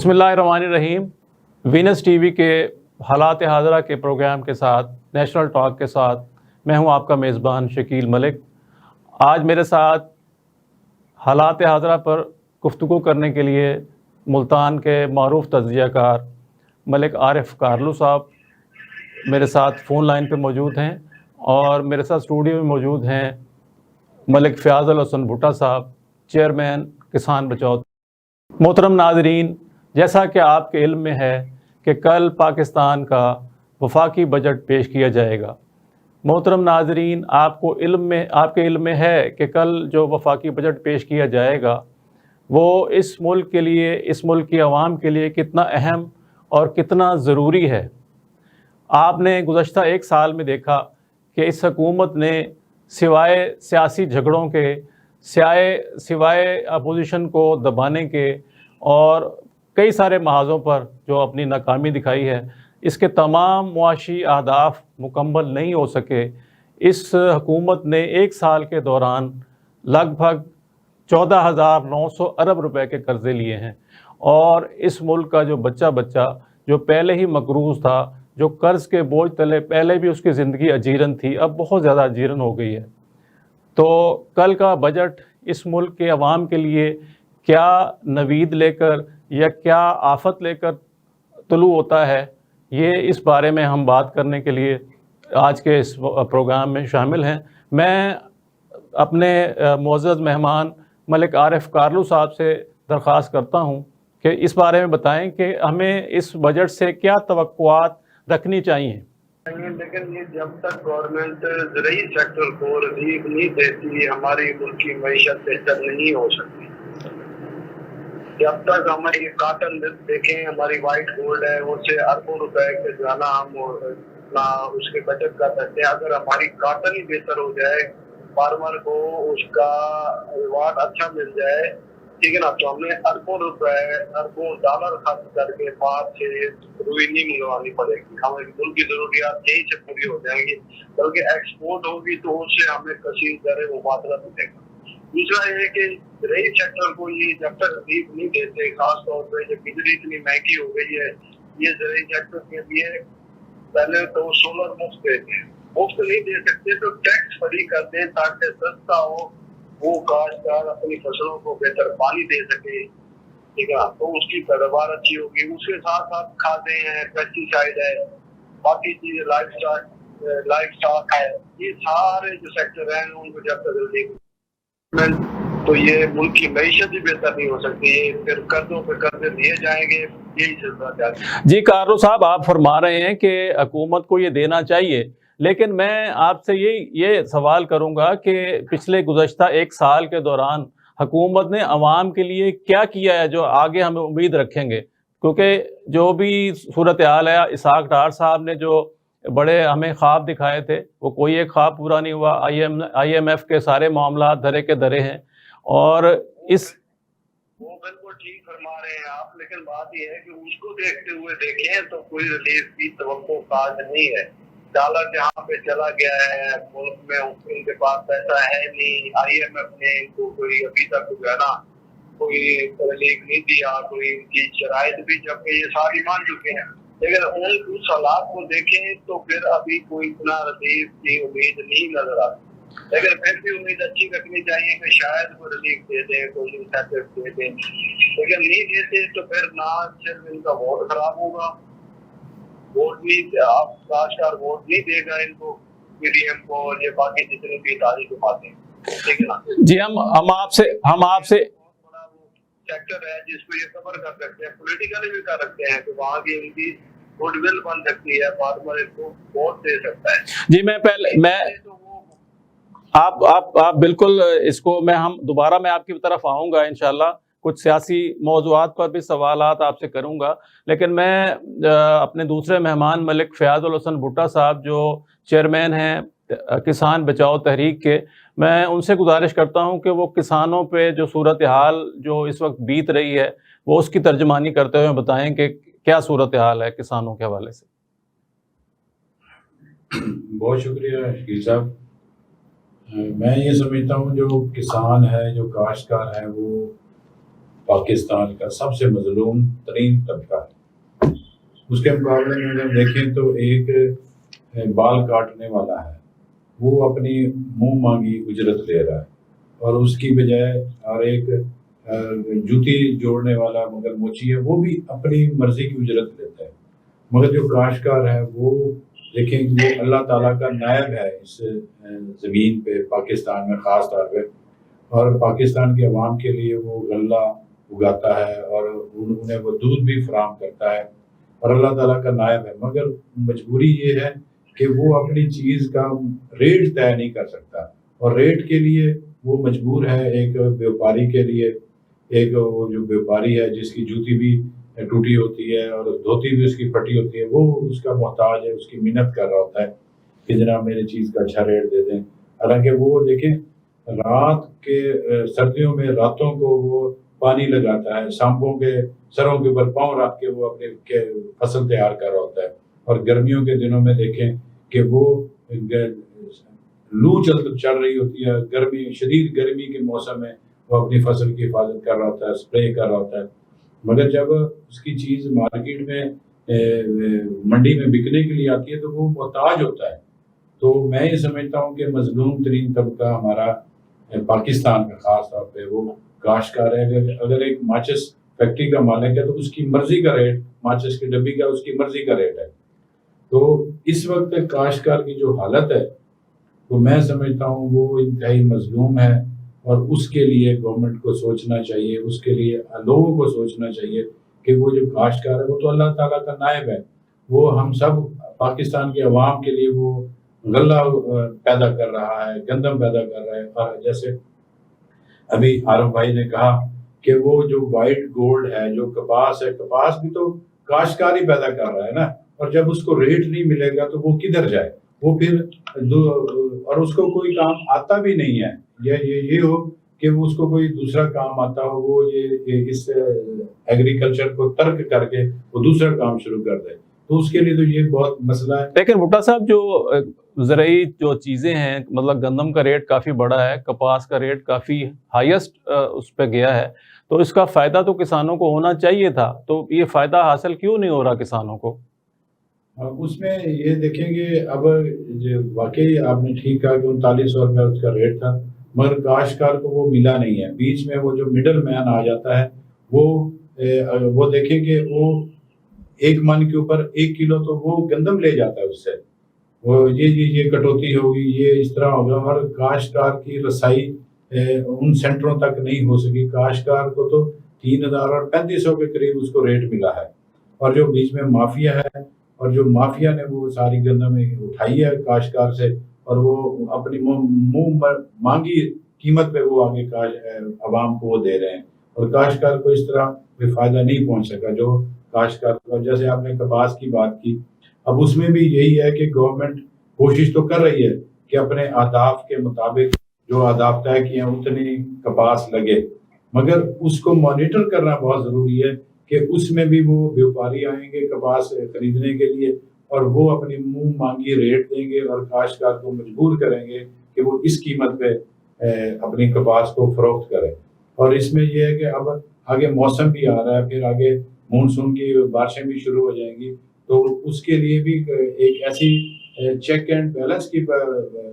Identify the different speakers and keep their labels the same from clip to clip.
Speaker 1: بسم اللہ الرحمن الرحیم۔ وینس ٹی وی کے حالات حاضرہ کے پروگرام کے ساتھ، نیشنل ٹاک کے ساتھ، میں ہوں آپ کا میزبان شکیل ملک۔ آج میرے ساتھ حالات حاضرہ پر گفتگو کرنے کے لیے ملتان کے معروف تجزیہ کار ملک عارف کارلو صاحب میرے ساتھ فون لائن پہ موجود ہیں، اور میرے ساتھ اسٹوڈیو میں موجود ہیں ملک فیاض الحسن بھٹا صاحب، چیئرمین کسان بچاؤ۔ محترم ناظرین، جیسا کہ آپ کے علم میں ہے کہ کل پاکستان کا وفاقی بجٹ پیش کیا جائے گا۔ محترم ناظرین، آپ کے علم میں ہے کہ کل جو وفاقی بجٹ پیش کیا جائے گا وہ اس ملک کے لیے، اس ملک کی عوام کے لیے کتنا اہم اور کتنا ضروری ہے۔ آپ نے گزشتہ ایک سال میں دیکھا کہ اس حکومت نے سوائے سیاسی جھگڑوں کے، سوائے اپوزیشن کو دبانے کے اور کئی سارے محاذوں پر جو اپنی ناکامی دکھائی ہے، اس کے تمام معاشی اہداف مکمل نہیں ہو سکے۔ اس حکومت نے ایک سال کے دوران لگ بھگ 14,900 ارب روپے کے قرضے لیے ہیں، اور اس ملک کا جو بچہ جو پہلے ہی مقروض تھا، جو قرض کے بوجھ تلے پہلے بھی اس کی زندگی اجیرن تھی، اب بہت زیادہ اجیرن ہو گئی ہے۔ تو کل کا بجٹ اس ملک کے عوام کے لیے کیا نوید لے کر یا کیا آفت لے کر طلوع ہوتا ہے، یہ اس بارے میں ہم بات کرنے کے لیے آج کے اس پروگرام میں شامل ہیں۔ میں اپنے معزز مہمان ملک عارف کارلو صاحب سے درخواست کرتا ہوں کہ اس بارے میں بتائیں کہ ہمیں اس بجٹ سے کیا توقعات رکھنی چاہیے۔
Speaker 2: لیکن یہ جب تک گورنمنٹ زرعی سیکٹر کو ریلیف نہیں دیتی، ہماری ملک کی معیشت بہتر نہیں ہو سکتی۔ جب تک ہماری کاٹن دیکھیں، ہماری وائٹ گولڈ ہے، اس سے اربوں روپے کے جانا ہم اس کے بچت کر سکتے ہیں۔ اگر ہماری کاٹن ہی بہتر ہو جائے، فارمر کو اس کا ریوارڈ اچھا مل جائے، ٹھیک ہے نا، تو ہمیں اربوں روپے، اربوں ڈالر خرچ کر کے باہر سے روئی نہیں منگوانی پڑے گی۔ ہمیں ملک کی ضروریات یہی سے پوری ہو جائیں گی، بلکہ ایکسپورٹ ہوگی تو اس سے ہمیں کثیر در مبادلہ ملے گا۔ دوسرا یہ ہے کہ زرعی سیکٹر کو یہ جب تک ریلیف نہیں دیتے، خاص طور پہ جب بجلی اتنی مہنگی ہو گئی ہے، یہ زرعی سیکٹر کے لیے پہلے تو سولر مفت دیتے ہیں، مفت نہیں دے سکتے تو ٹیکس فری کر دیں تاکہ سستا ہو، وہ کاشتکار اپنی فصلوں کو بہتر پانی دے سکے، ٹھیک ہے، تو اس کی پیداوار اچھی ہوگی۔ اس کے ساتھ ساتھ کھادیں ہیں، پیسٹی سائڈ ہے، باقی چیزیں لائف سٹاک ہے، یہ سارے جو سیکٹر ہیں ان کو جب تک ریلیف تو یہ ملک کی معیشت بھی بہتر نہیں ہو سکتی، پھر قرضوں پہ قرضے دیے جائیں گے، یہی سلسلہ جاری ہے۔
Speaker 1: جی کارلو صاحب، آپ فرما رہے ہیں کہ حکومت کو یہ دینا چاہیے، لیکن میں آپ سے یہ سوال کروں گا کہ پچھلے گزشتہ ایک سال کے دوران حکومت نے عوام کے لیے کیا کیا ہے جو آگے ہمیں امید رکھیں گے؟ کیونکہ جو بھی صورتحال ہے، اسحاق ڈار صاحب نے جو بڑے ہمیں خواب دکھائے تھے، وہ کوئی ایک خواب پورا نہیں ہوا۔ آئی ایم ایف کے سارے معاملات دھرے کے دھرے ہیں، اور
Speaker 2: وہ بالکل ٹھیک فرما رہے ہیں آپ، لیکن بات یہ ہے کہ اس کو دیکھتے ہوئے دیکھیں تو کوئی ریلیف کی توقع کاج نہیں ہے۔ ڈالر جہاں پہ چلا گیا ہے، ملک میں ان کے پاس پیسہ ہے نہیں، آئی ایم ایف نے ان کو کوئی ابھی تک جو ہے نا کوئی ریلیف نہیں دیا، کوئی ان کی شرائط بھی جبکہ یہ ساری مان چکے ہیں، لیکن ان اس حالات کو دیکھیں تو پھر ابھی کوئی اتنا ریلیف کی امید نہیں نظر آتی، لیکن پھر بھی امید اچھی رکھنی چاہیے کہ شاید وہ ریلیف دے دیں، کوئی انسینٹیو دے دیں، لیکن نہیں دیتے تو پھر نہ صرف ان کا ووٹ خراب ہوگا، ووٹ نہیں، آپ کاشتکار ووٹ نہیں دے گا ان کو، پی ڈی ایم کو اور یہ باقی جتنے بھی تاریخ باتیں، ٹھیک ہے نا۔
Speaker 1: جی ہم آپ سے
Speaker 2: بہت بڑا وہ سیکٹر ہے جس کو یہ کور کر سکتے ہیں، پولیٹیکلی بھی کر سکتے ہیں، کہ وہاں کی ان کی گڈ ول بن سکتی ہے، فارمر ان کو ووٹ دے سکتا ہے۔
Speaker 1: جی آپ بالکل اس کو ہم دوبارہ میں آپ کی طرف آؤں گا انشاءاللہ، کچھ سیاسی موضوعات پر بھی سوالات آپ سے کروں گا، لیکن میں اپنے دوسرے مہمان ملک فیاض الحسن بھٹا صاحب جو چیئرمین ہیں کسان بچاؤ تحریک کے، میں ان سے گزارش کرتا ہوں کہ وہ کسانوں پہ جو صورتحال جو اس وقت بیت رہی ہے وہ اس کی ترجمانی کرتے ہوئے بتائیں کہ کیا صورتحال ہے کسانوں کے حوالے سے۔
Speaker 3: بہت شکریہ شکیل صاحب۔ میں یہ سمجھتا ہوں جو کسان ہے، جو کاشتکار ہے، وہ پاکستان کا سب سے مظلوم ترین طبقہ ہے. اس کے مقابلے میں اگر دیکھیں تو ایک بال کاٹنے والا ہے وہ اپنی منہ مانگی اجرت لے رہا ہے, اور اس کی بجائے اور ایک جوتی جوڑنے والا مگر موچی ہے وہ بھی اپنی مرضی کی اجرت لیتا ہے. مگر جو کاشتکار ہے وہ دیکھیں وہ اللہ تعالیٰ کا نائب ہے اس زمین پہ, پاکستان میں خاص طور پہ, اور پاکستان کے عوام کے لیے وہ غلہ اگاتا ہے اور انہیں وہ دودھ بھی فراہم کرتا ہے اور اللہ تعالیٰ کا نائب ہے. مگر مجبوری یہ ہے کہ وہ اپنی چیز کا ریٹ طے نہیں کر سکتا, اور ریٹ کے لیے وہ مجبور ہے ایک بیوپاری کے لیے, ایک وہ جو بیوپاری ہے جس کی جوتی بھی ٹوٹی ہوتی ہے اور دھوتی بھی اس کی پھٹی ہوتی ہے, وہ اس کا محتاج ہے, اس کی منت کر رہا ہوتا ہے کہ جناب میری چیز کا اچھا ریٹ دے دیں. حالانکہ وہ دیکھیں رات کے سردیوں میں راتوں کو وہ پانی لگاتا ہے, سانپوں کے سروں کے اوپر پاؤں رکھ کے وہ اپنے فصل تیار کر رہا ہوتا ہے, اور گرمیوں کے دنوں میں دیکھیں کہ وہ لو چل رہی ہوتی ہے, گرمی شدید گرمی کے موسم میں وہ اپنی فصل کی حفاظت کر رہا ہوتا ہے, اسپرے کر رہا ہوتا ہے. مگر جب اس کی چیز مارکیٹ میں منڈی میں بکنے کے لیے آتی ہے تو وہ محتاج ہوتا ہے. تو میں یہ سمجھتا ہوں کہ مظلوم ترین طبقہ ہمارا پاکستان کا خاص طور پہ وہ کاشتکار ہے. اگر ایک ماچس فیکٹری کا مالک ہے تو اس کی مرضی کا ریٹ, ماچس کی ڈبی کا اس کی مرضی کا ریٹ ہے. تو اس وقت کاشتکار کی جو حالت ہے تو میں سمجھتا ہوں وہ انتہائی مظلوم ہے, اور اس کے لیے گورنمنٹ کو سوچنا چاہیے, اس کے لیے لوگوں کو سوچنا چاہیے کہ وہ جو کاشتکار ہے وہ تو اللہ تعالیٰ کا نائب ہے, وہ ہم سب پاکستان کے عوام کے لیے وہ غلہ پیدا کر رہا ہے, گندم پیدا کر رہا ہے. اور جیسے ابھی عارف بھائی نے کہا کہ وہ جو وائٹ گولڈ ہے, جو کپاس ہے, کپاس بھی تو کاشتکار ہی پیدا کر رہا ہے نا, اور جب اس کو ریٹ نہیں ملے گا تو وہ کدھر جائے, وہ پھر اور اس کو کوئی کام آتا بھی نہیں ہے. یہ ہو کہ وہ اس کو کوئی دوسرا کام آتا ہو, وہ یہ اس ایگریکلچر کو ترک کر کے وہ دوسرا کام شروع کر دے, تو اس کے لیے تو یہ بہت مسئلہ ہے.
Speaker 1: لیکن بھٹا صاحب جو زرعی جو چیزیں ہیں, مطلب گندم کا ریٹ کافی بڑا ہے, کپاس کا ریٹ کافی ہائیسٹ اس پہ گیا ہے, تو اس کا فائدہ تو کسانوں کو ہونا چاہیے تھا, تو یہ فائدہ حاصل کیوں نہیں ہو رہا کسانوں کو؟
Speaker 3: اس میں یہ دیکھیں گے اب واقعی آپ نے ٹھیک کہا کہ 3900 روپیہ اس کا ریٹ تھا, مگر کاشتکار کو وہ ملا نہیں ہے. بیچ میں وہ جو مڈل مین آ جاتا ہے وہ دیکھیں کہ وہ 1 من کے اوپر 1 کلو تو وہ گندم لے جاتا ہے اس سے, وہ یہ کٹوتی ہوگی, یہ اس طرح ہوگا, اور کاشتکار کی رسائی ان سینٹروں تک نہیں ہو سکی. کاشتکار کو تو 3000 اور 3500 کے قریب اس کو ریٹ ملا ہے, اور جو بیچ میں مافیا ہے, اور جو مافیا نے وہ ساری گندم اٹھائی ہے کاشتکار سے, اور وہ اپنی منہ مانگی قیمت پہ وہ آگے عوام کو وہ دے رہے ہیں, اور کاشتکار کو اس طرح کوئی فائدہ نہیں پہنچ سکا. جو کاشتکار کو, جیسے آپ نے کپاس کی بات کی, اب اس میں بھی یہی ہے کہ گورنمنٹ کوشش تو کر رہی ہے کہ اپنے اہداف کے مطابق جو اہداف طے کیے ہیں اتنی کپاس لگے, مگر اس کو مانیٹر کرنا بہت ضروری ہے کہ اس میں بھی وہ بیوپاری آئیں گے کپاس خریدنے کے لیے, اور وہ اپنی منہ مانگی ریٹ دیں گے اور کاشتکار کو مجبور کریں گے کہ وہ اس قیمت پہ اپنی کپاس کو فروخت کرے. اور اس میں یہ ہے کہ اب آگے موسم بھی آ رہا ہے, پھر آگے مونسون کی بارشیں بھی شروع ہو جائیں گی, تو اس کے لیے بھی ایک ایسی چیک اینڈ بیلنس کی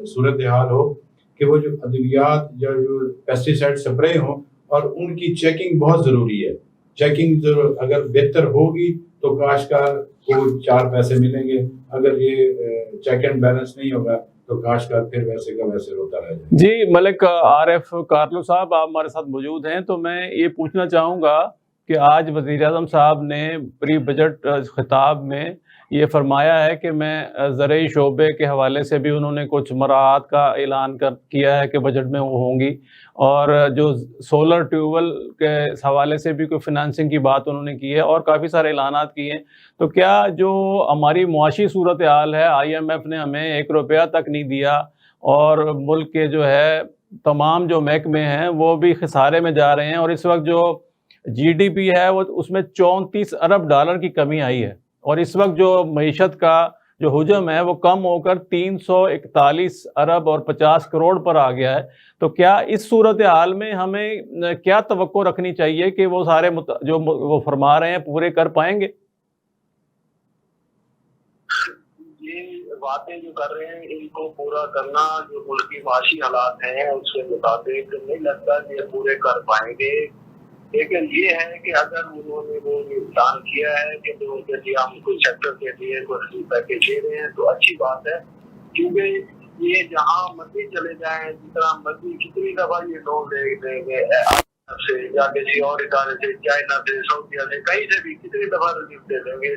Speaker 3: صورتحال ہو کہ وہ جو ادویات جو پیسٹی سائڈ سپرے ہوں, اور ان کی چیکنگ بہت ضروری ہے. چیکنگ اگر بہتر ہوگی تو کاشتکار کو 4 پیسے ملیں گے, اگر یہ چیک اینڈ بیلنس نہیں ہوگا تو کاشتکار پھر ویسے کا ویسے روتا رہ جائے.
Speaker 1: جی ملک عارف کارلو صاحب, آپ ہمارے ساتھ موجود ہیں, تو میں یہ پوچھنا چاہوں گا کہ آج وزیر اعظم صاحب نے پری بجٹ خطاب میں یہ فرمایا ہے کہ میں زرعی شعبے کے حوالے سے بھی انہوں نے کچھ مراعات کا اعلان کیا ہے کہ بجٹ میں وہ ہوں گی, اور جو سولر ٹیوبویل کے حوالے سے بھی کوئی فنانسنگ کی بات انہوں نے کی ہے, اور کافی سارے اعلانات کیے ہیں. تو کیا جو ہماری معاشی صورتحال ہے, IMF نے ہمیں 1 روپیہ تک نہیں دیا, اور ملک کے جو ہے تمام جو محکمے ہیں وہ بھی خسارے میں جا رہے ہیں, اور اس وقت جو GDP ہے وہ اس میں $34 ارب کی کمی آئی ہے, اور اس وقت جو معیشت کا جو حجم ہے وہ کم ہو کر 341 ارب اور 50 کروڑ پر آ گیا ہے. تو کیا اس صورتحال میں ہمیں کیا توقع رکھنی چاہیے کہ وہ سارے جو وہ فرما رہے ہیں پورے کر پائیں گے؟
Speaker 2: یہ باتیں جو کر رہے ہیں ان کو پورا کرنا جو ملکی معاشی حالات ہیں اس کے مطابق نہیں لگتا کہ یہ پورے کر پائیں گے. لیکن یہ ہے کہ اگر انہوں نے وہ نقصان کیا ہے کہ لوگوں کے لیے ہم کوئی سیکٹر کے لیے کوئی پیکیج دے رہے ہیں تو اچھی بات ہے. کیونکہ یہ جہاں مرضی چلے جائیں جتنا مرضی کتنی دفعہ یہ لوگ لے دیں گے سے یا کسی اور ادارے سے چائنا سے سعودیہ سے کہیں سے بھی کتنی دفعہ ریلیف دے دیں گے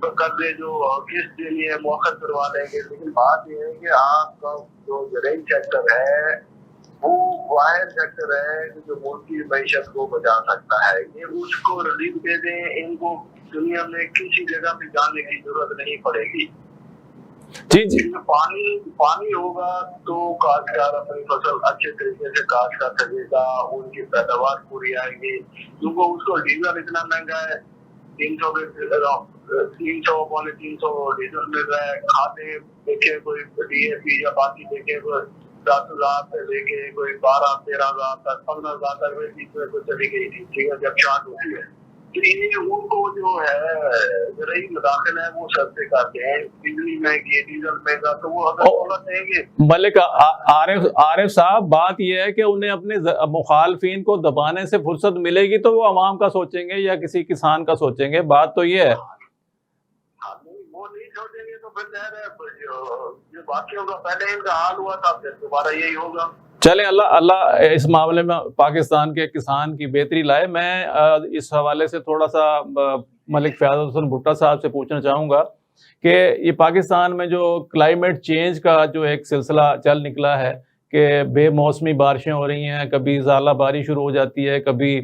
Speaker 2: تو قرضے جو قسط دینی ہے مؤخر کروا لیں گے. لیکن بات یہ ہے کہ آپ کا جو زرعی سیکٹر ہے وہ واحد سیکٹر ہے جو ملک کی معیشت کو بچا سکتا ہے. یہ اس کو ریلیف دے دیں, ان کو دنیا میں کسی جگہ پہ جانے کی ضرورت نہیں پڑے گی.
Speaker 1: جی
Speaker 2: پانی ہوگا تو کاشتکار اپنی فصل اچھے طریقے سے کاشت کر سکے گا, ان کی پیداوار پوری آئے گی. کیونکہ اس کو ڈیزل اتنا مہنگا ہے, 300 پونے 300 ڈیزل مل رہا ہے. کھادیں دیکھے کوئی ڈی اے پی یا باقی دیکھے کوئی 10,000 سے لے کے کوئی 12-13,000 تک 15,000 تک بیچ میں کوئی چلی گئی تھی. ٹھیک ہے, جب شارٹ ہوتی ہے تو یہ ان کو جو ہے زرعی مداخل ہے وہ سب سے کرتے ہیں. بجلی مہنگی, ڈیزل مہنگا, تو وہ اگر دولت دیں گے.
Speaker 1: ملک عارف صاحب, بات یہ ہے کہ انہیں اپنے مخالفین کو دبانے سے فرصت ملے گی تو وہ عوام کا سوچیں گے یا کسی کسان کا سوچیں گے. بات تو یہ ہے
Speaker 2: وہ نہیں سوچیں گے تو پھر ظاہر ہے جو باقیوں کا پہلے ان کا حال ہوا تھا پھر دوبارہ یہی ہوگا.
Speaker 1: چلیں اللہ اس معاملے میں پاکستان کے کسان کی بہتری لائے. میں اس حوالے سے تھوڑا سا ملک فیاض حسن بھٹا صاحب سے پوچھنا چاہوں گا کہ یہ پاکستان میں جو کلائمیٹ چینج کا جو ایک سلسلہ چل نکلا ہے کہ بے موسمی بارشیں ہو رہی ہیں, کبھی ژالہ باری شروع ہو جاتی ہے, کبھی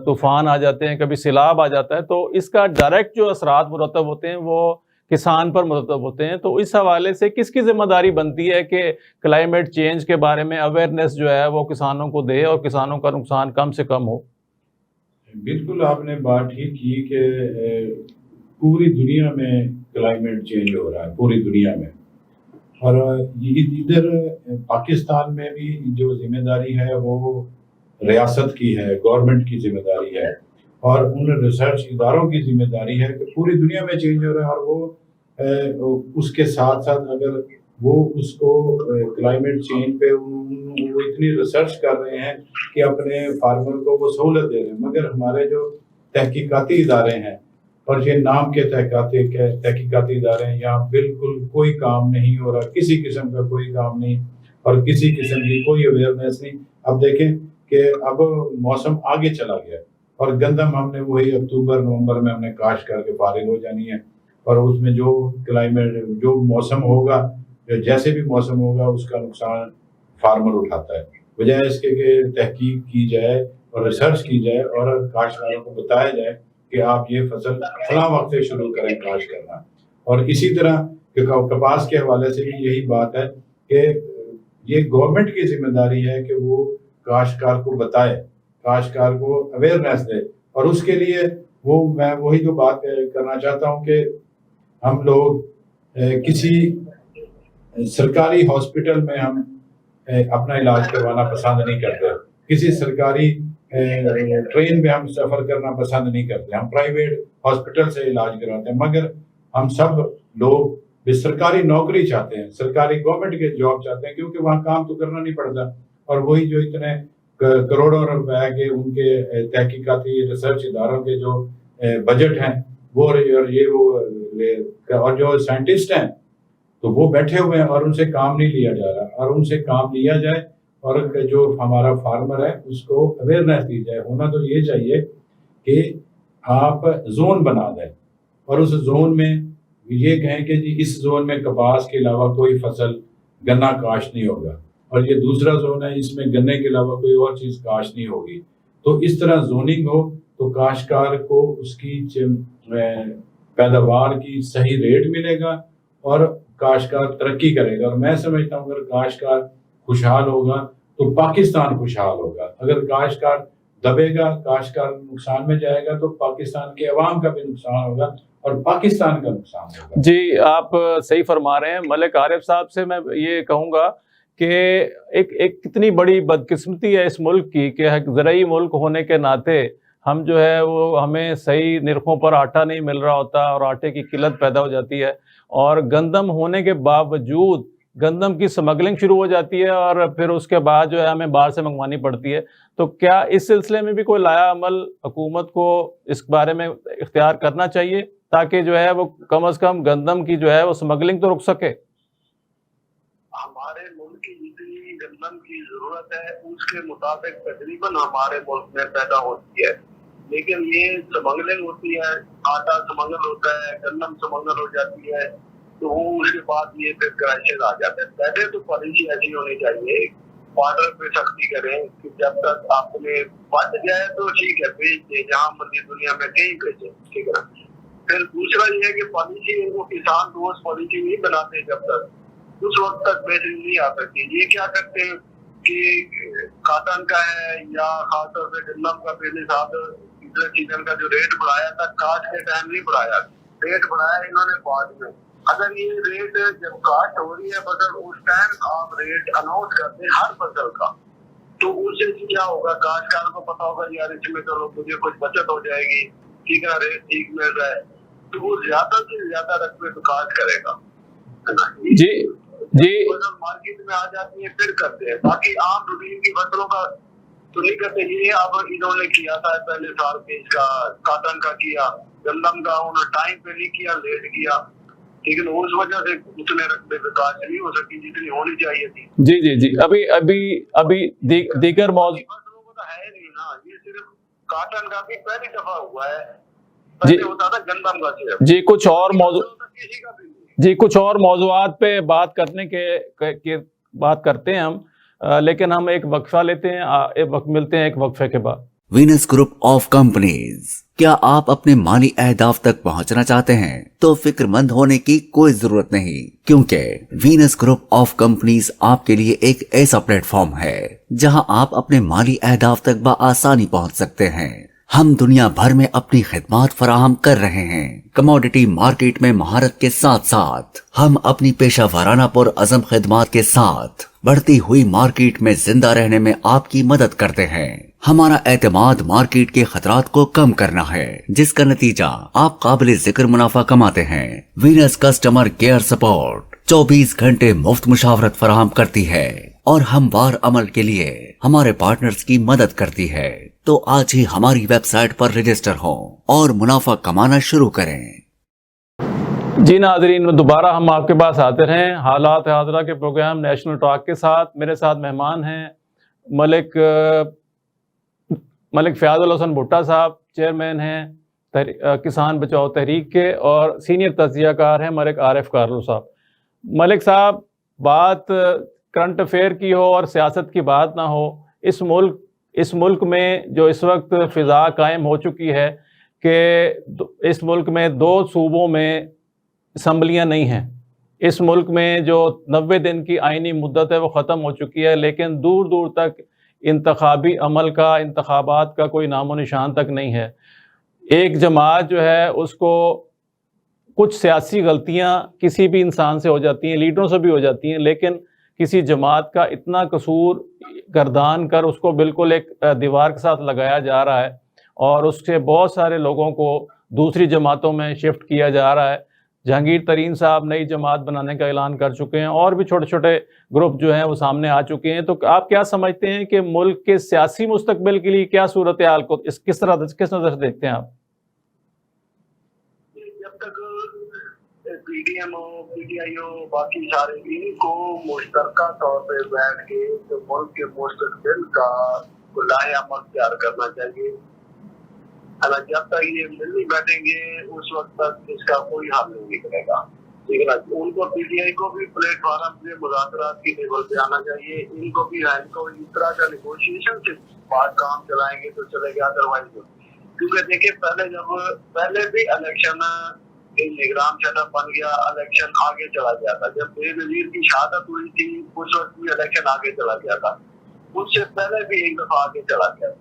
Speaker 1: طوفان آ جاتے ہیں, کبھی سیلاب آ جاتا ہے, تو اس کا ڈائریکٹ جو اثرات مرتب ہوتے ہیں وہ کسان پر مرتب ہوتے ہیں. تو اس حوالے سے کس کی ذمہ داری بنتی ہے کہ کلائمیٹ چینج کے بارے میں اویئرنیس جو ہے وہ کسانوں کو دے اور کسانوں کا نقصان کم سے کم ہو؟
Speaker 3: بالکل آپ نے بات ٹھیک کی کہ پوری دنیا میں کلائمیٹ چینج ہو رہا ہے, پوری دنیا میں. اور ادھر پاکستان میں بھی جو ذمہ داری ہے وہ ریاست کی ہے, گورنمنٹ کی ذمہ داری ہے, اور ان ریسرچ اداروں کی ذمہ داری ہے کہ پوری دنیا میں چینج ہو رہا ہے. اور وہ اس کے ساتھ ساتھ اگر وہ اس کو کلائمیٹ چینج پہ وہ اتنی ریسرچ کر رہے ہیں کہ اپنے فارمر کو وہ سہولت دے رہے ہیں, مگر ہمارے جو تحقیقاتی ادارے ہیں اور یہ نام کے تحقیقاتی ادارے ہیں, یہاں بالکل کوئی کام نہیں ہو رہا, کسی قسم کا کوئی کام نہیں اور کسی قسم کی کوئی اویئرنیس نہیں. اب دیکھیں کہ اب موسم آگے چلا گیا اور گندم ہم نے وہی اکتوبر نومبر میں ہم نے کاشت کر کے فارغ ہو جانی ہے, اور اس میں جو کلائمیٹ جو موسم ہوگا, جیسے بھی موسم ہوگا, اس کا نقصان فارمر اٹھاتا ہے. بجائے اس کے کہ تحقیق کی جائے اور ریسرچ کی جائے اور کاشتکاروں کو بتایا جائے کہ آپ یہ فصل فلاں وقت سے شروع کریں کاشت کرنا. اور اسی طرح کپاس کے حوالے سے بھی یہی بات ہے کہ یہ گورنمنٹ کی ذمہ داری ہے کہ وہ کاشتکار کو بتائے, کاشتکار کو اویئرنیس دے. اور اس کے لیے میں وہی تو بات کرنا چاہتا ہوں کہ ہم لوگ کسی سرکاری ہاسپٹل میں ہم اپنا علاج کروانا پسند نہیں کرتے, کسی سرکاری ٹرین میں ہم سفر کرنا پسند نہیں کرتے, ہم پرائیویٹ ہاسپٹل سے علاج کرواتے ہیں. مگر ہم سب لوگ بھی سرکاری نوکری چاہتے ہیں, سرکاری گورنمنٹ کے جاب چاہتے ہیں, کیونکہ وہاں کام تو کرنا نہیں پڑتا. اور وہی جو اتنے کروڑوں روپے کے ان کے تحقیقاتی ریسرچ اداروں کے جو بجٹ ہیں وہ اور جو سائنٹسٹ ہیں تو وہ بیٹھے ہوئے ہیں اور ان سے کام نہیں لیا جا رہا. اور ان سے کام لیا جائے اور جو ہمارا فارمر ہے اس کو اویئرنیس دی جائے. ہونا تو یہ چاہیے کہ آپ زون بنا دیں اور اس زون میں یہ کہیں کہ جی اس زون میں کپاس کے علاوہ کوئی فصل گنا کاشت نہیں ہوگا, اور یہ دوسرا زون ہے اس میں گنے کے علاوہ کوئی اور چیز کاشت نہیں ہوگی. تو اس طرح زوننگ ہو تو کاشتکار کو اس کی پیداوار کی صحیح ریٹ ملے گا اور کاشتکار ترقی کرے گا. اور میں سمجھتا ہوں اگر کاشتکار خوشحال ہوگا تو پاکستان خوشحال ہوگا. اگر کاشتکار دبے گا, کاشتکار نقصان میں جائے گا تو پاکستان کے عوام کا بھی نقصان ہوگا اور پاکستان کا نقصان ہوگا۔
Speaker 1: جی آپ صحیح فرما رہے ہیں۔ ملک عارف صاحب سے میں یہ کہوں گا کہ ایک کتنی بڑی بدقسمتی ہے اس ملک کی کہ زرعی ملک ہونے کے ناطے ہم جو ہے وہ ہمیں صحیح نرخوں پر آٹا نہیں مل رہا ہوتا اور آٹے کی قلت پیدا ہو جاتی ہے، اور گندم ہونے کے باوجود گندم کی سمگلنگ شروع ہو جاتی ہے اور پھر اس کے بعد جو ہے ہمیں باہر سے منگوانی پڑتی ہے۔ تو کیا اس سلسلے میں بھی کوئی لایا عمل حکومت کو اس بارے میں اختیار کرنا چاہیے تاکہ جو ہے وہ کم از کم گندم کی جو ہے وہ سمگلنگ تو رک سکے؟
Speaker 2: ہمارے ملک کی جتنی گندم کی ضرورت ہے اس کے مطابق تقریباً ہمارے ملک میں پیدا ہوتی ہے، لیکن یہ سمگلنگ ہوتی ہے، آٹا سمگل ہوتا ہے، گندم سمگل ہو جاتی ہے، تو وہ اس کے بعد یہ پھر کرائسس آ جاتے ہیں۔ پہلے تو پالیسی ایسی ہونی چاہیے، بارڈر پہ سختی کریں کہ جب تک آپ نے بچ جائے تو ٹھیک ہے بھیج دیں، جہاں مرضی دنیا میں کہیں بھیجیں، ٹھیک ہے نا۔ پھر دوسرا یہ ہے کہ پالیسی وہ کسان دوست پالیسی نہیں بناتے جب تک اس وقت تک بہتری نہیں آ سکتی۔ یہ کیا کرتے ہیں کہ کاٹن کا ہے یا خاص طور سے گندم کا پہلے سال پچھلے سیزن کا جو ریٹ بڑھایا تھا، کاشت کے ٹائم نہیں بڑھایا، ریٹ بڑھایا انہوں نے بعد میں۔ اگر یہ ریٹ جب کاشت ہو رہی ہے فصل اس ٹائم آپ ریٹ اناؤنس کرتے ہیں ہر فصل کا، تو اس سے کیا ہوگا، کاشتکار کو پتا ہوگا یار اس میں تو مجھے کچھ بچت ہو جائے گی، ٹھیک ہے، ریٹ ٹھیک مل رہا ہے، تو وہ زیادہ سے زیادہ رقبے پہ کاشت کرے گا۔
Speaker 1: جی جی
Speaker 2: فصل مارکیٹ میں آ جاتی ہے پھر کرتے ہیں، باقی عام روٹین کی فصلوں کا تو نہیں کرتے۔ یہ اب انہوں نے کیا تھا پہلے سال کے اس کا کاٹن کا کیا، گندم کا انہوں نے ٹائم پہ نہیں کیا، لیٹ کیا، لیکن اس وجہ سے اتنے رقبے پہ کاشت نہیں ہو سکی جتنی ہونی چاہیے تھی۔
Speaker 1: جی جی جی ابھی دیگر موضوع
Speaker 2: فصلوں کو تو ہے نہیں نا، یہ صرف کاٹن کا بھی پہلی دفعہ ہوا ہے،
Speaker 1: جی
Speaker 2: پہلے ہوتا تھا گندم کا صرف،
Speaker 1: جی کچھ اور موضوع
Speaker 2: کسی کا بھی نہیں۔
Speaker 1: جی کچھ اور موضوعات پہ بات کرنے کے بات کرتے ہیں ہم، لیکن ہم ایک وقفہ لیتے ہیں، ملتے ہیں ایک وقفے کے بعد۔
Speaker 4: وینس گروپ آف کمپنیز، کیا آپ اپنے مالی اہداف تک پہنچنا چاہتے ہیں تو فکر مند ہونے کی کوئی ضرورت نہیں، کیونکہ وینس گروپ آف کمپنیز آپ کے لیے ایک ایسا پلیٹ فارم ہے جہاں آپ اپنے مالی اہداف تک بآسانی پہنچ سکتے ہیں۔ ہم دنیا بھر میں اپنی خدمات فراہم کر رہے ہیں۔ کموڈٹی مارکیٹ میں مہارت کے ساتھ ساتھ ہم اپنی پیشہ ورانہ پر عزم خدمات کے ساتھ بڑھتی ہوئی مارکیٹ میں زندہ رہنے میں آپ کی مدد کرتے ہیں۔ ہمارا اعتماد مارکیٹ کے خطرات کو کم کرنا ہے، جس کا نتیجہ آپ قابل ذکر منافع کماتے ہیں۔ وینس کسٹمر کیئر سپورٹ 24 گھنٹے مفت مشاورت فراہم کرتی ہے اور ہموار عمل کے لیے ہمارے پارٹنرز کی مدد کرتی ہے۔ تو آج ہی ہماری ویب سائٹ پر رجسٹر ہوں اور منافع کمانا شروع کریں۔
Speaker 1: جی ناظرین، دوبارہ ہم آپ کے پاس آتے رہیں حالات حاضرہ کے پروگرام نیشنل ٹاک کے ساتھ۔ میرے ساتھ مہمان ہیں ملک فیاض الحسن بھٹا صاحب، چیئرمین ہیں کسان بچاؤ تحریک کے، اور سینئر تجزیہ کار ہیں ملک عارف کارلو صاحب۔ ملک صاحب، بات کرنٹ افیئر کی ہو اور سیاست کی بات نہ ہو، اس ملک میں جو اس وقت فضا قائم ہو چکی ہے کہ اس ملک میں 2 صوبوں میں اسمبلیاں نہیں ہیں۔ اس ملک میں جو 90 دن کی آئینی مدت ہے وہ ختم ہو چکی ہے، لیکن دور دور تک انتخابی عمل کا، انتخابات کا کوئی نام و نشان تک نہیں ہے۔ ایک جماعت جو ہے اس کو کچھ سیاسی غلطیاں کسی بھی انسان سے ہو جاتی ہیں، لیڈروں سے بھی ہو جاتی ہیں، لیکن کسی جماعت کا اتنا قصور گردان کر اس کو بالکل ایک دیوار کے ساتھ لگایا جا رہا ہے، اور اس سے بہت سارے لوگوں کو دوسری جماعتوں میں شفٹ کیا جا رہا ہے۔ جہانگیر ترین صاحب نئی جماعت بنانے کا اعلان کر چکے ہیں، اور بھی چھوٹے چھوٹے گروپ جو ہیں وہ سامنے آ چکے ہیں۔ تو آپ کیا سمجھتے ہیں کہ ملک کے سیاسی مستقبل کے لیے کیا صورتحال کو کس نظر سے دیکھتے ہیں آپ؟
Speaker 2: جب تک پی ڈی ایم ہو، پی ٹی آئی ہو، باقی سارے ان کو مشترکہ طور پہ بیٹھ کے جو ملک کے مستقبل کا لائحہ عمل تیار کرنا چاہیے۔ جب تک یہ مل نہیں بیٹھیں گے اس وقت تک اس کا کوئی حل نہیں نکلے گا، ٹھیک ہے نا۔ ان کو پی ٹی آئی کو بھی پلیٹ فارم سے مذاکرات کی ٹیبل پہ آنا چاہیے، ان کو بھی ان کو اس طرح کا نیگوشیشن سے بات کام چلائیں گے تو چلے گا، ادروائز کیونکہ دیکھیں پہلے بھی الیکشن نگران چیٹا بن گیا، الیکشن آگے چلا گیا تھا۔ جب بے نظیر کی شہادت ہوئی تھی اس وقت بھی الیکشن آگے چلا گیا تھا، اس سے پہلے بھی ایک دفعہ آگے چلا گیا تھا۔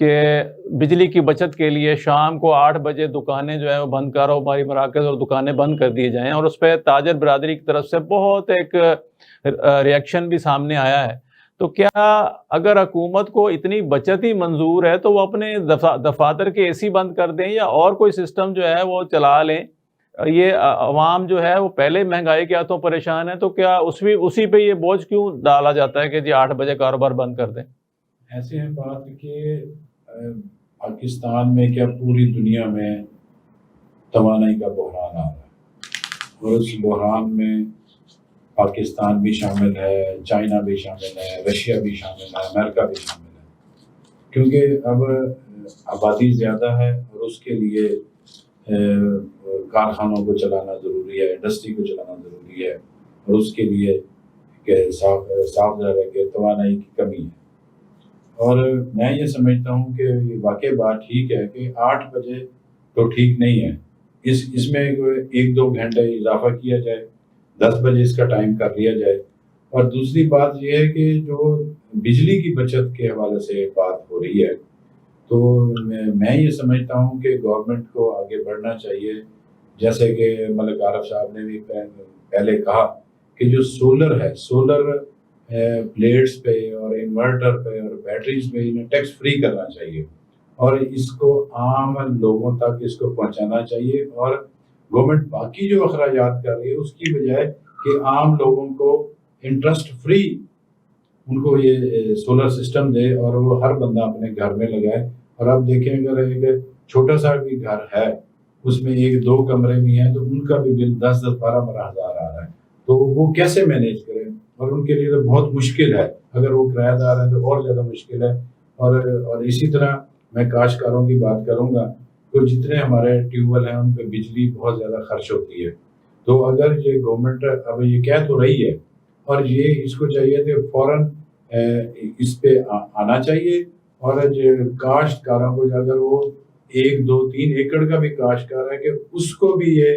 Speaker 1: کہ بجلی کی بچت کے لیے شام کو 8 بجے دکانیں جو ہیں وہ بند، کاروباری مراکز اور دکانیں بند کر دیے جائیں، اور اس پہ تاجر برادری کی طرف سے بہت ایک ریئیکشن بھی سامنے آیا ہے۔ تو کیا اگر حکومت کو اتنی بچت ہی منظور ہے تو وہ اپنے دفاتر کے اے سی بند کر دیں یا اور کوئی سسٹم جو ہے وہ چلا لیں؟ یہ عوام جو ہے وہ پہلے مہنگائی کے ہاتھوں پریشان ہے، تو کیا اسی پہ یہ بوجھ کیوں ڈالا جاتا ہے کہ جی 8 بجے کاروبار بند کر دیں؟
Speaker 3: ایسے ہے بات کہ پاکستان میں کیا پوری دنیا میں توانائی کا بحران آ رہا ہے، اور اس بحران میں پاکستان بھی شامل ہے، چائنا بھی شامل ہے، رشیا بھی شامل ہے، امریکہ بھی شامل ہے، کیونکہ اب آبادی زیادہ ہے اور اس کے لیے کارخانوں کو چلانا ضروری ہے، انڈسٹری کو چلانا ضروری ہے، اور اس کے لیے صاف ظاہر ہے کہ توانائی کی کمی ہے۔ اور میں یہ سمجھتا ہوں کہ یہ واقعی بات ٹھیک ہے کہ 8 بجے تو ٹھیک نہیں ہے، اس میں 1-2 گھنٹے اضافہ کیا جائے، 10 بجے اس کا ٹائم کر لیا جائے۔ اور دوسری بات یہ ہے کہ جو بجلی کی بچت کے حوالے سے بات ہو رہی ہے، تو میں یہ سمجھتا ہوں کہ گورنمنٹ کو آگے بڑھنا چاہیے، جیسے کہ ملک عارف صاحب نے بھی پہلے کہا کہ جو سولر ہے، سولر پلیٹس پہ اور انورٹر پہ اور بیٹریز پہ انہیں ٹیکس فری کرنا چاہیے، اور اس کو عام لوگوں تک اس کو پہنچانا چاہیے، اور گورنمنٹ باقی جو اخراجات کر رہی ہے اس کی بجائے کہ عام لوگوں کو انٹرسٹ فری ان کو یہ سولر سسٹم دے اور وہ ہر بندہ اپنے گھر میں لگائے۔ اور آپ دیکھیں اگر ایک چھوٹا سا بھی گھر ہے، اس میں 1-2 کمرے بھی ہیں، تو ان کا بھی بل 10-12 ہزار آ رہا ہے، تو وہ کیسے مینیج کریں؟ اور ان کے لیے تو بہت مشکل ہے، اگر وہ کرایہ دار ہیں تو اور زیادہ مشکل ہے۔ اور اسی طرح میں کاشتکاروں کی بات کروں گا، تو جتنے ہمارے ٹیوب ویل ہیں ان پہ بجلی بہت زیادہ خرچ ہوتی ہے، تو اگر یہ گورنمنٹ اب یہ کہہ تو رہی ہے، اور یہ اس کو چاہیے کہ فوراً اس پہ آنا چاہیے، اور جو کاشتکاروں کو اگر وہ 1-2-3 ایکڑ کا بھی کاشتکار ہے کہ اس کو بھی یہ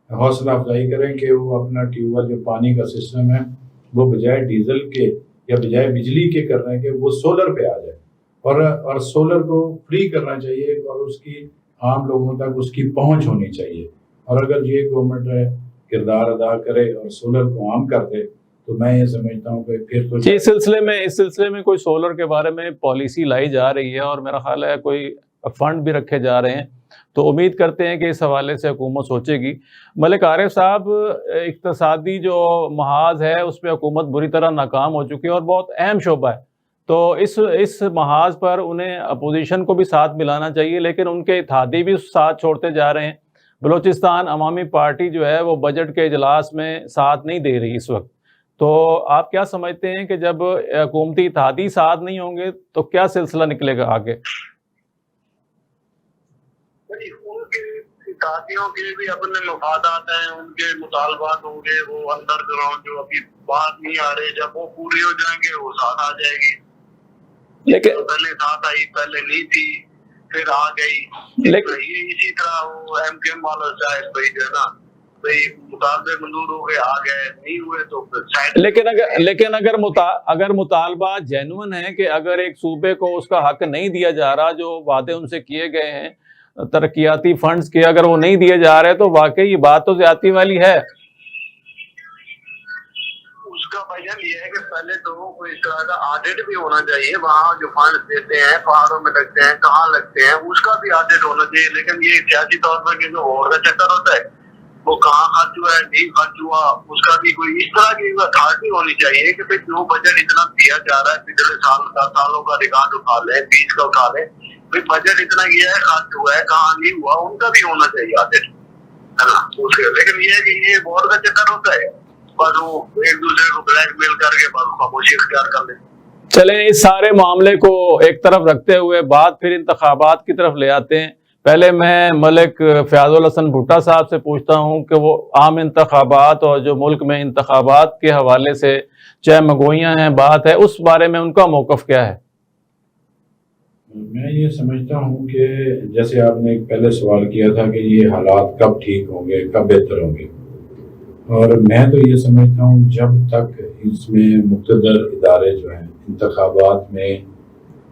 Speaker 3: حوصلہ افزائی کریں کہ وہ اپنا ٹیوب ویل جو پانی کا سسٹم ہے وہ بجائے ڈیزل کے یا بجائے بجلی کے کرنے کے وہ سولر پہ آ جائے، اور سولر کو فری کرنا چاہیے، اور اس کی عام لوگوں تک اس کی پہنچ ہونی چاہیے۔ اور اگر یہ گورنمنٹ کردار ادا کرے اور سولر کو عام کر دے تو میں یہ سمجھتا ہوں کہ پھر تو
Speaker 1: اس سلسلے میں کوئی سولر کے بارے میں پالیسی لائی جا رہی ہے، اور میرا خیال ہے کوئی فنڈ بھی رکھے جا رہے ہیں، تو امید کرتے ہیں کہ اس حوالے سے حکومت سوچے گی۔ ملک عارف صاحب، اقتصادی جو محاذ ہے اس پہ حکومت بری طرح ناکام ہو چکی ہے اور بہت اہم شعبہ ہے، تو اس محاذ پر انہیں اپوزیشن کو بھی ساتھ ملانا چاہیے، لیکن ان کے اتحادی بھی ساتھ چھوڑتے جا رہے ہیں۔ بلوچستان عوامی پارٹی جو ہے وہ بجٹ کے اجلاس میں ساتھ نہیں دے رہی اس وقت، تو آپ کیا سمجھتے ہیں کہ جب حکومتی اتحادی ساتھ نہیں ہوں گے تو کیا سلسلہ نکلے گا آگے؟
Speaker 2: ان کے اتحادیوں کے بھی اپنے مفادات ہیں، ان کے مطالبات ہوں گے، وہ انڈر گراؤنڈ جو ابھی بات نہیں آ رہے، جب وہ پوری ہو جائیں گے وہ ساتھ آ جائے گی۔
Speaker 1: لیکن
Speaker 2: پہلے ساتھ آئی، پہلے نہیں تھی، پھر آ گئی۔ اسی طرح وہ ایم کے ایم والا شاید بھائی جو ہے نا، بھائی مطالبے منظور ہو گئے، آ گئے، نہیں ہوئے تو پھر شاید۔
Speaker 1: لیکن اگر مطالبات جینوئن ہیں کہ اگر ایک صوبے کو اس کا حق نہیں دیا جا رہا، جو وعدے ان سے کیے گئے ہیں ترقیاتی فنڈز کے، اگر وہ نہیں دیے جا رہے تو واقعی یہ بات تو زیادتی والی ہے۔
Speaker 2: اس کا بیان یہ ہے کہ پہلے تو کوئی اس طرح کا آڈٹ بھی ہونا چاہیے، وہاں جو فنڈ دیتے ہیں پہاڑوں میں لگتے ہیں، کہاں لگتے ہیں، اس کا بھی آڈٹ ہونا چاہیے۔ لیکن یہ سیاسی طور پر جو ووٹ کا چکر ہوتا ہے، وہ کہاں خرچ ہوا ہے، نہیں خرچ ہوا، اس کا بھی کوئی اس طرح کی اتھارٹی ہونی چاہیے کہ جو بجٹ اتنا دیا جا رہا ہے، پچھلے سالوں کا ریکارڈ اٹھا لیں، 20 کا اٹھا لیں، بجٹ اتنا کیا ہے، خرچ ہوا ہے، کہاں نہیں ہوا، ان کا بھی ہونا چاہیے آڈٹ، ہے نا۔ لیکن یہ ہے کہ یہ ووٹ کا چکر ہوتا ہے، بس وہ ایک دوسرے کو بلیک میل کر کے بس خاموشی اختیار کر لیں۔
Speaker 1: چلیں اس سارے معاملے کو ایک طرف رکھتے ہوئے بات پھر انتخابات کی طرف لے آتے ہیں۔ پہلے میں ملک فیاض الحسن بھٹا صاحب سے پوچھتا ہوں کہ وہ عام انتخابات اور جو ملک میں انتخابات کے حوالے سے چاہے مگوئیاں ہیں بات ہے، اس بارے میں ان کا موقف کیا ہے؟
Speaker 3: میں یہ سمجھتا ہوں کہ جیسے آپ نے پہلے سوال کیا تھا کہ یہ حالات کب ٹھیک ہوں گے، کب بہتر ہوں گے، اور میں تو یہ سمجھتا ہوں جب تک اس میں مقتدر ادارے جو ہیں انتخابات میں